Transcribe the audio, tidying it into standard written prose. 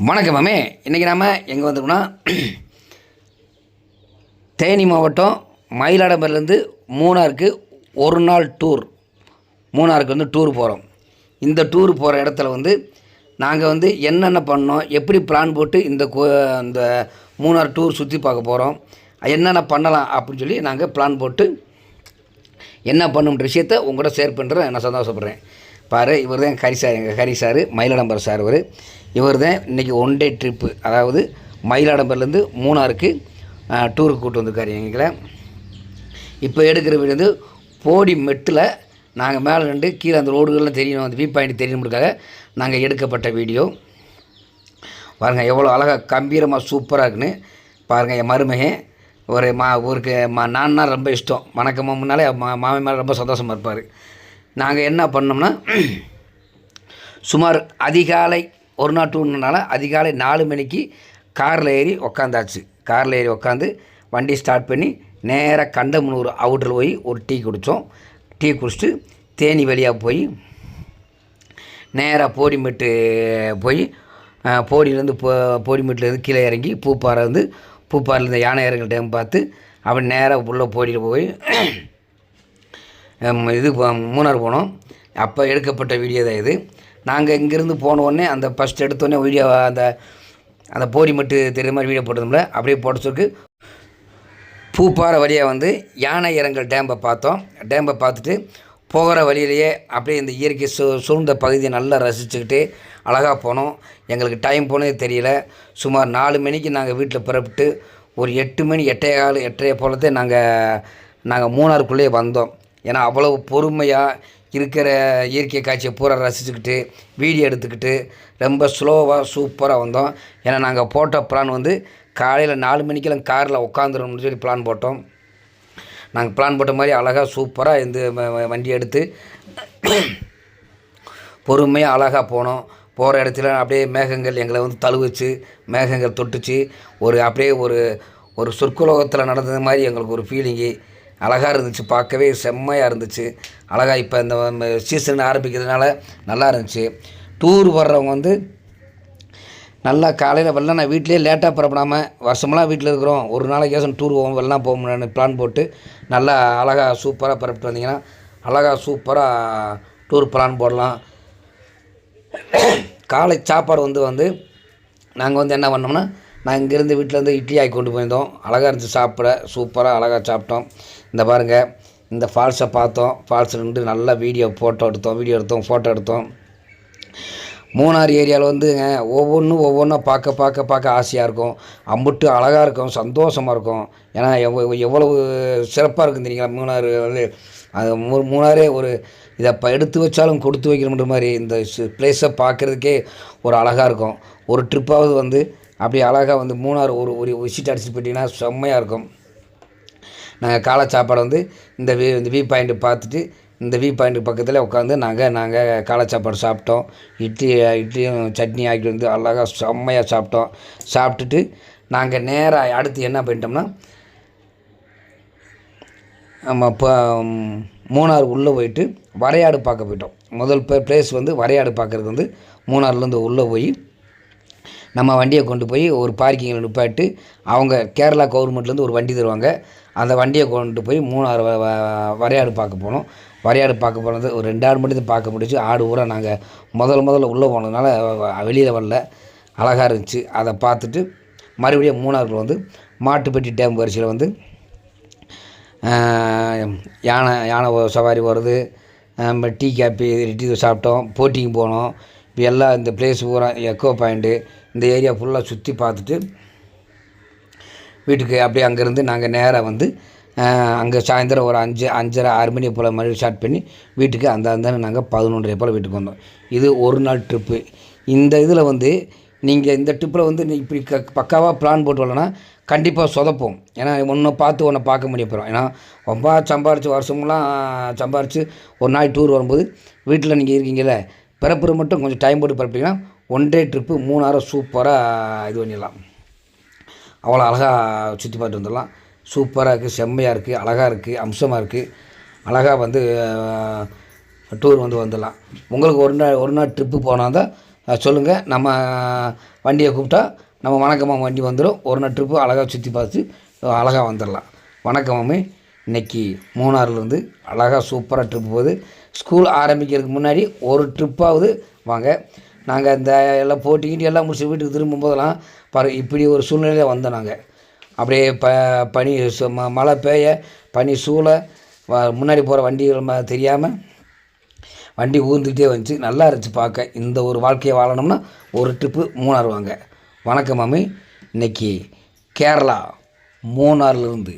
வணக்கம் மாமே. இன்றைக்கி நாம் எங்கே வந்திருக்கோம்னா தேனி மாவட்டம் மயிலாடுதுறையிலேருந்து மூணாருக்கு ஒரு நாள் டூர். மூணாருக்கு வந்து டூர் போகிறோம். இந்த டூர் போகிற இடத்துல வந்து நாங்கள் வந்து என்னென்ன பண்ணோம், எப்படி பிளான் போட்டு இந்த மூணார் டூர் சுற்றி பார்க்க போகிறோம், என்னென்ன பண்ணலாம் அப்படின்னு சொல்லி நாங்கள் பிளான் போட்டு என்ன பண்ணுன்ற விஷயத்தை உங்கள்கிட்ட ஷேர் பண்ணுறேன். நான் சந்தோஷப்படுறேன். பாரு, இவர் தான் ஹரி சார், எங்கள் ஹரி சார், மயிலாடுதுறை சார். இவர் தான் இன்றைக்கி ஒன் டே ட்ரிப்பு, அதாவது மயிலாடுதுறையிலேருந்து மூணாருக்கு டூருக்கு கூப்பிட்டு வந்திருக்காரு எங்களை. இப்போ எடுக்கிற வீடு வந்து போடி மெட்டில் நாங்கள் மேலே நின்று கீழே அந்த ரோடுகள்லாம் தெரியணும், அந்த வியூ பாயிண்ட் தெரியணுன்றதுக்காக நாங்கள் எடுக்கப்பட்ட வீடியோ. பாருங்கள் எவ்வளோ அழகாக கம்பீரமாக சூப்பராக இருக்குன்னு பாருங்கள். என் மருமகன் ஊருக்கு நான்னா ரொம்ப இஷ்டம். வணக்கமாக முன்னாலே மாமன் மேலே ரொம்ப சந்தோஷமாக இருப்பார். நாங்கள் என்ன பண்ணோம்னா, சுமார் அதிகாலை ஒரு நாள் டூர்னால அதிகாலை 4 மணிக்கு காரில் ஏறி உக்காந்தாச்சு. காரில் ஏறி உக்காந்து வண்டி ஸ்டார்ட் பண்ணி நேராக கண்டமனூர் அவுட்டரில் போய் ஒரு டீ குடித்தோம். டீ குடிச்சிட்டு தேனி வழியாக போய் நேராக போடிமெட்டு போய் போடியிலேருந்து போடிமெட்டிலேருந்து கீழே இறங்கி பூப்பாறையிலேருந்து யானை இறங்கல் டேம் பார்த்து அப்படி நேராக உள்ளே போடியில் போய் மூணார் போனோம். அப்போ எடுக்கப்பட்ட வீடியோ தான் இது. நாங்கள் இங்கேருந்து போனோடனே அந்த ஃபஸ்ட் எடுத்தோடனே வீடியோ அந்த போடி மட்டும் தெரியுற மாதிரி வீடியோ போட்டதுல அப்படியே போட்டதுக்கு பூப்பாறை வழியாக வந்து யானை இறங்கல் டேம்பை பார்த்தோம். டேம்பை பார்த்துட்டு போகிற வழியிலேயே அப்படியே இந்த இயற்கை சூழ்ந்த பகுதியை நல்லா ரசிச்சுக்கிட்டு அழகாக போனோம். எங்களுக்கு டைம் போனதே தெரியல. சுமார் 4 மணிக்கு நாங்கள் வீட்டில் புறப்பட்டு ஒரு 8 மணி 8:15 போலத்தே நாங்கள் மூணாருக்குள்ளேயே வந்தோம். ஏன்னா அவ்வளவு பொறுமையாக இருக்கிற இயற்கை காட்சியை பூரா ரசிச்சுக்கிட்டு வீடியோ எடுத்துக்கிட்டு ரொம்ப ஸ்லோவாக சூப்பராக வந்தோம். ஏன்னா நாங்கள் போட்ட பிளான் வந்து காலையில் 4 மணிக்கெல்லாம் காரில் உட்காந்துடணும்னு சொல்லி பிளான் போட்டோம். நாங்கள் பிளான் போட்ட மாதிரி அழகாக சூப்பராக இந்த வண்டி எடுத்து பொறுமையாக அழகாக போனோம். போகிற இடத்துல அப்படியே மேகங்கள் எங்களை வந்து தழுவுச்சு, மேகங்கள் தொட்டுச்சு. அப்படியே ஒரு சொர்க்கலோகத்தில் நடந்தது மாதிரி எங்களுக்கு ஒரு ஃபீலிங்கு அழகாக இருந்துச்சு. பார்க்கவே செம்மையாக இருந்துச்சு. அழகாக இப்போ இந்த சீசன் ஆரம்பிக்கிறதுனால நல்லா இருந்துச்சு. டூர் வர்றவங்க வந்து நல்லா காலையில் வரலாம். நான் வீட்டிலே லேட்டாக புறப்படாமல் வருஷமெல்லாம் வீட்டில் இருக்கிறோம், ஒரு நாளைக்கு டூர் போவோம், வெள்ளலாம் போகணும்னு பிளான் போட்டு நல்லா அழகாக சூப்பராக புறப்பட்டு வந்தீங்கன்னா அழகாக சூப்பராக டூர் பிளான் போடலாம். காலை சாப்பாடு வந்து நாங்கள் வந்து என்ன பண்ணோம்னா, நான் இங்கேருந்து வீட்டிலேருந்து இட்லி ஆக்கி கொண்டு போயிருந்தோம். அழகாக இருந்துச்சு சாப்பிட, சூப்பராக அழகாக சாப்பிட்டோம். இந்த பாருங்கள், இந்த ஃபால்ஸை பார்த்தோம். ஃபால்ஸில் நின்று நல்லா வீடியோ எடுத்தோம், ஃபோட்டோ எடுத்தோம். மூணார் ஏரியாவில் வந்துங்க ஒவ்வொன்றா பார்க்க ஆசையாக இருக்கும். அம்புட்டு அழகாக இருக்கும், சந்தோஷமாக இருக்கும். ஏன்னா எவ்வளவு சிறப்பாக இருக்கும் தெரியுங்களா மூணார் வந்து. அது மூணாரே இதை இப்போ எடுத்து வச்சாலும் கொடுத்து வைக்கணுன்ற மாதிரி இந்த பிளேஸை பார்க்குறதுக்கே ஒரு அழகாக இருக்கும். ஒரு ட்ரிப்பாவது வந்து அப்படி அழகாக வந்து மூணார் ஒரு விசிட் அடிச்சுட்டு போயிட்டிங்கன்னா செம்மையாக இருக்கும். நாங்கள் காலை சாப்பாடு வந்து இந்த வியூ பாயிண்ட்டு பார்த்துட்டு இந்த வியூ பாயிண்ட்டு பக்கத்தில் உட்காந்து நாங்கள் காலை சாப்பாடு சாப்பிட்டோம். இட்லியும் சட்னி ஆக்கிட்டு வந்து அழகாக செம்மையாக சாப்பிட்டோம். சாப்பிட்டுட்டு நாங்கள் நேராக அடுத்து என்ன பண்ணிட்டோம்னா, நம்ம இப்போ மூணார் உள்ளே போயிட்டு வரையாடு பார்க்க போயிட்டோம். முதல் பிளேஸ் வந்து வரையாடு பார்க்குறதுக்கு வந்து மூணார்லேருந்து உள்ளே போய் நம்ம வண்டியை கொண்டு போய் ஒரு பார்க்கிங்கில் நிப்பாட்டு, அவங்க கேரளா கவர்மெண்ட்லேருந்து ஒரு வண்டி தருவாங்க. அந்த வண்டியை கொண்டு போய் மூணார் வரையாடு பார்க்க போனோம். வரையாடு பார்க்க போனது ஒரு 2 ஆடு மட்டும் தான் பார்க்க முடிச்சு. ஆடு ஊரா நாங்கள் முதல்ல உள்ளே போனதுனால வெளியில் வரல. அழகாக இருந்துச்சு. அதை பார்த்துட்டு மறுபடியும் மூணாரில் வந்து மாட்டுப்பட்டி டேம் வரிசையில் வந்து யானை சவாரி வருது, டீ காப்பி சாப்பிட்டோம், போட்டிங் போனோம். இப்போ எல்லாம் இந்த பிளேஸ் பூரா எக்கோ பாயிண்ட்டு இந்த ஏரியா ஃபுல்லாக சுற்றி பார்த்துட்டு வீட்டுக்கு அப்படியே அங்கேருந்து நாங்கள் நேராக வந்து அங்கே சாயந்தரம் ஒரு 5:30-6 மணி போல் மறுபடியும் ஸ்டார்ட் பண்ணி வீட்டுக்கு அந்த நாங்கள் 11:30 போல் வீட்டுக்கு வந்தோம். இது ஒரு நாள் ட்ரிப்பு. இந்த இதில் வந்து நீங்கள் இந்த ட்ரிப்பில் வந்து இப்படி பக்காவாக பிளான் போட்டு வரலன்னா கண்டிப்பாக சொதப்போம். ஏன்னா ஒன்றை பார்த்து ஒன்றை பார்க்க முடிய போகிறோம். ஏன்னா ரொம்ப வருஷமெல்லாம் சம்பாரித்து ஒரு நாள் டூர் வரும்போது வீட்டில் நீங்கள் இருக்கீங்கள, பிறப்புற மட்டும் கொஞ்சம் டைம் போட்டு பிறப்பிங்கன்னா ஒன் டே ட்ரிப்பு மூணாரை சூப்பராக இது பண்ணிடலாம். அவ்வளோ அழகாக சுற்றி பார்த்துட்டு வந்துடலாம். சூப்பராக இருக்குது, செம்மையாக இருக்குது, அழகாக இருக்குது, அம்சமாக இருக்குது. அழகாக வந்து டூர் வந்துடலாம். உங்களுக்கு ஒரு நாள் ட்ரிப்பு போனால் தான் சொல்லுங்கள். நம்ம வண்டியை கூப்பிட்டா நம்ம வணக்கம் மாமி வண்டி வந்துடும். ஒரு நாள் ட்ரிப்பு அழகாக சுற்றி பார்த்து அழகாக வந்துடலாம். வணக்கம் மாமி. இன்றைக்கி மூணாறுலேருந்து அழகாக சூப்பராக ட்ரிப்பு போகுது. ஸ்கூல் ஆரம்பிக்கிறதுக்கு முன்னாடி ஒரு ட்ரிப்பாவது வாங்க. நாங்கள் இந்த எல்லாம் போட்டிக்கிட்டு எல்லாம் முடிச்சு வீட்டுக்கு திரும்பும்போதெல்லாம் இப்படி ஒரு சூழ்நிலையில் வந்தோம். நாங்கள் அப்படியே பனி மழை பெய்ய பனி சூழ முன்னாடி போகிற வண்டிகள் தெரியாமல் வண்டி ஊர்ந்துக்கிட்டே வந்துச்சு. நல்லா இருந்துச்சு பார்க்க. இந்த ஒரு வாழ்க்கையை வாழணும்னா ஒரு ட்ரிப்பு மூணாறு வாங்க. வணக்கம் மாமி. இன்றைக்கி கேரளா மூணாறுலேருந்து